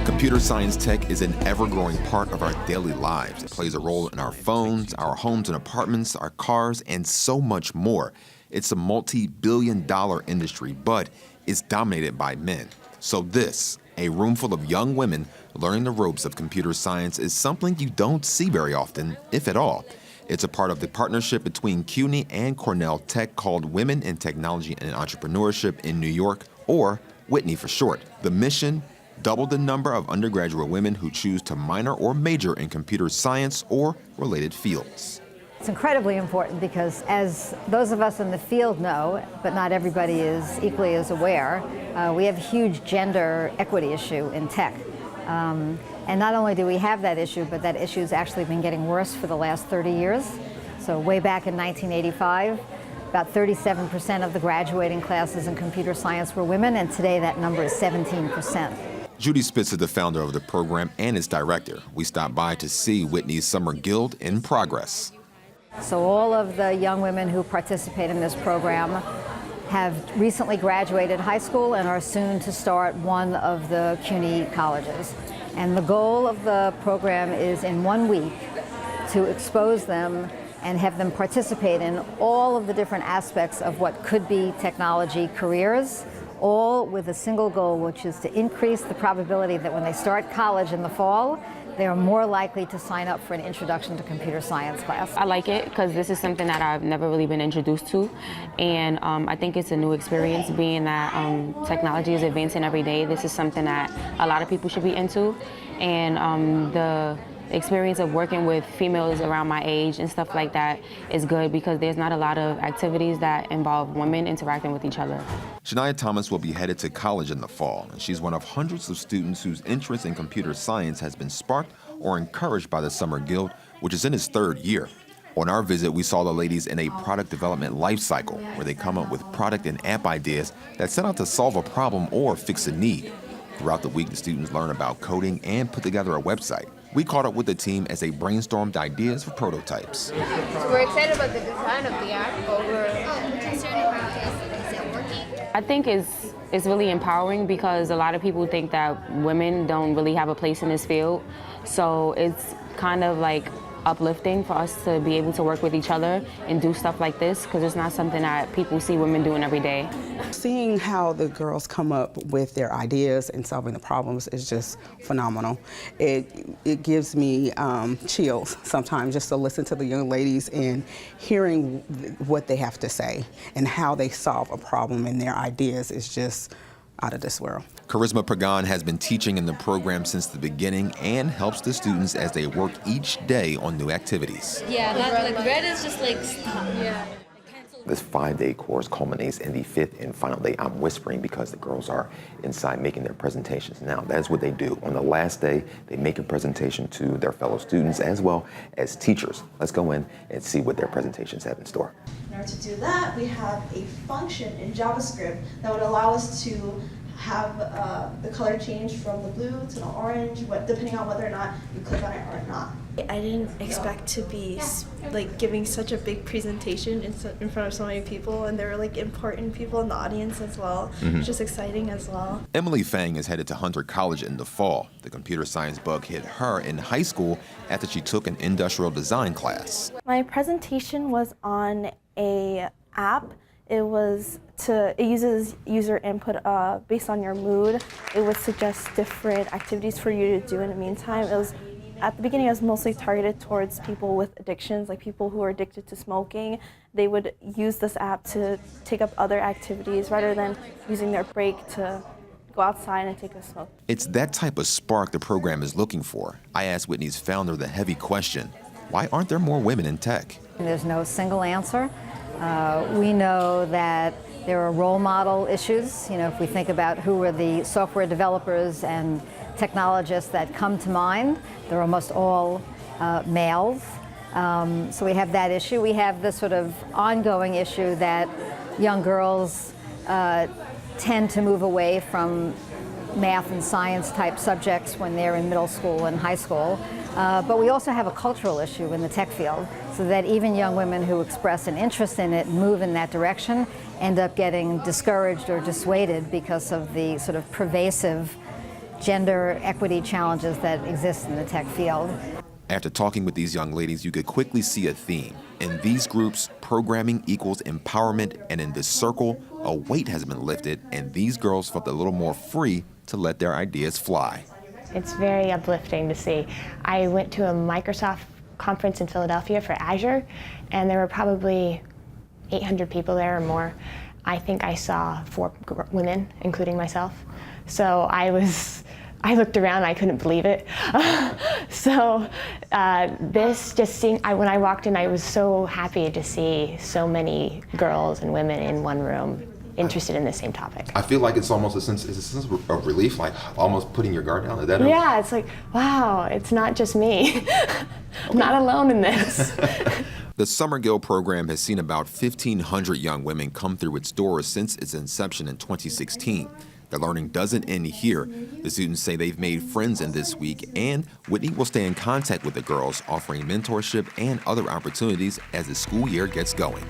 Computer science tech is an ever-growing part of our daily lives. It plays a role in our phones, our homes and apartments, our cars, and so much more. It's a multi-billion-dollar industry, but it's dominated by men. So this, a room full of young women learning the ropes of computer science, is something you don't see very often, if at all. It's a part of the partnership between CUNY and Cornell Tech called Women in Technology and Entrepreneurship in New York, or Whitney for short. The mission: double the number of undergraduate women who choose to minor or major in computer science or related fields. It's incredibly important because, as those of us in the field know, but not everybody is equally as aware, we have a huge gender equity issue in tech. And not only do we have that issue, but that issue has actually been getting worse for the last 30 years. So way back in 1985, about 37% of the graduating classes in computer science were women, and today that number is 17%. Judy Spitz is the founder of the program and its director. We stopped by to see Whitney's Summer Guild in progress. So all of the young women who participate in this program have recently graduated high school and are soon to start one of the CUNY colleges. And the goal of the program is in 1 week to expose them and have them participate in all of the different aspects of what could be technology careers, all with a single goal, which is to increase the probability that when they start college in the fall, they are more likely to sign up for an introduction to computer science class. I like it because this is something that I've never really been introduced to, and I think it's a new experience, being that technology is advancing every day. This is something that a lot of people should be into, and the experience of working with females around my age and stuff like that is good because there's not a lot of activities that involve women interacting with each other. Shania Thomas will be headed to college in the fall, and she's one of hundreds of students whose interest in computer science has been sparked or encouraged by the Summer Guild, which is in its 3rd year. On our visit, we saw the ladies in a product development life cycle where they come up with product and app ideas that set out to solve a problem or fix a need. Throughout the week, the students learn about coding and put together a website. We caught up with the team as they brainstormed ideas for prototypes. So we're excited about the design of the app, but we're concerned about is it working? I think it's really empowering because a lot of people think that women don't really have a place in this field. So it's kind of like uplifting for us to be able to work with each other and do stuff like this because it's not something that people see women doing every day. Seeing how the girls come up with their ideas and solving the problems is just phenomenal. It gives me chills sometimes just to listen to the young ladies and hearing what they have to say and how they solve a problem, and their ideas is just out of this world. Charisma Pagan has been teaching in the program since the beginning and helps the students as they work each day on new activities. Yeah, red is just like stop. Yeah. This 5-day course culminates in the 5th and final day. I'm whispering because the girls are inside making their presentations now. That's what they do. On the last day, they make a presentation to their fellow students as well as teachers. Let's go in and see what their presentations have in store. In order to do that, we have a function in JavaScript that would allow us to have the color change from the blue to the orange, depending on whether or not you click on it or not. I didn't expect to be giving such a big presentation in front of so many people, and there were important people in the audience as well, which is exciting as well. Emily Fang is headed to Hunter College in the fall. The computer science bug hit her in high school after she took an industrial design class. My presentation was on a app. It uses user input based on your mood. It would suggest different activities for you to do in the meantime. At the beginning, it was mostly targeted towards people with addictions, like people who are addicted to smoking. They would use this app to take up other activities rather than using their break to go outside and take a smoke. It's that type of spark the program is looking for. I asked Whitney's founder the heavy question: why aren't there more women in tech? There's no single answer. We know that there are role model issues. If we think about who are the software developers and technologists that come to mind, they're almost all males. So we have that issue. We have this sort of ongoing issue that young girls tend to move away from math and science type subjects when they're in middle school and high school. But we also have a cultural issue in the tech field, so that even young women who express an interest in it and move in that direction end up getting discouraged or dissuaded because of the sort of pervasive gender equity challenges that exist in the tech field. After talking with these young ladies, you could quickly see a theme. In these groups, programming equals empowerment, and in this circle, a weight has been lifted, and these girls felt a little more free to let their ideas fly. It's very uplifting to see. I went to a Microsoft conference in Philadelphia for Azure, and there were probably 800 people there or more. I think I saw 4 women, including myself. So I looked around, I couldn't believe it. When I walked in, I was so happy to see so many girls and women in one room interested in the same topic. I feel like it's almost a sense of relief, like almost putting your guard down. Is that yeah, it's like, wow, it's not just me. I'm not alone in this. The Summer Guild program has seen about 1,500 young women come through its doors since its inception in 2016. The learning doesn't end here. The students say they've made friends in this week, and Whitney will stay in contact with the girls, offering mentorship and other opportunities as the school year gets going.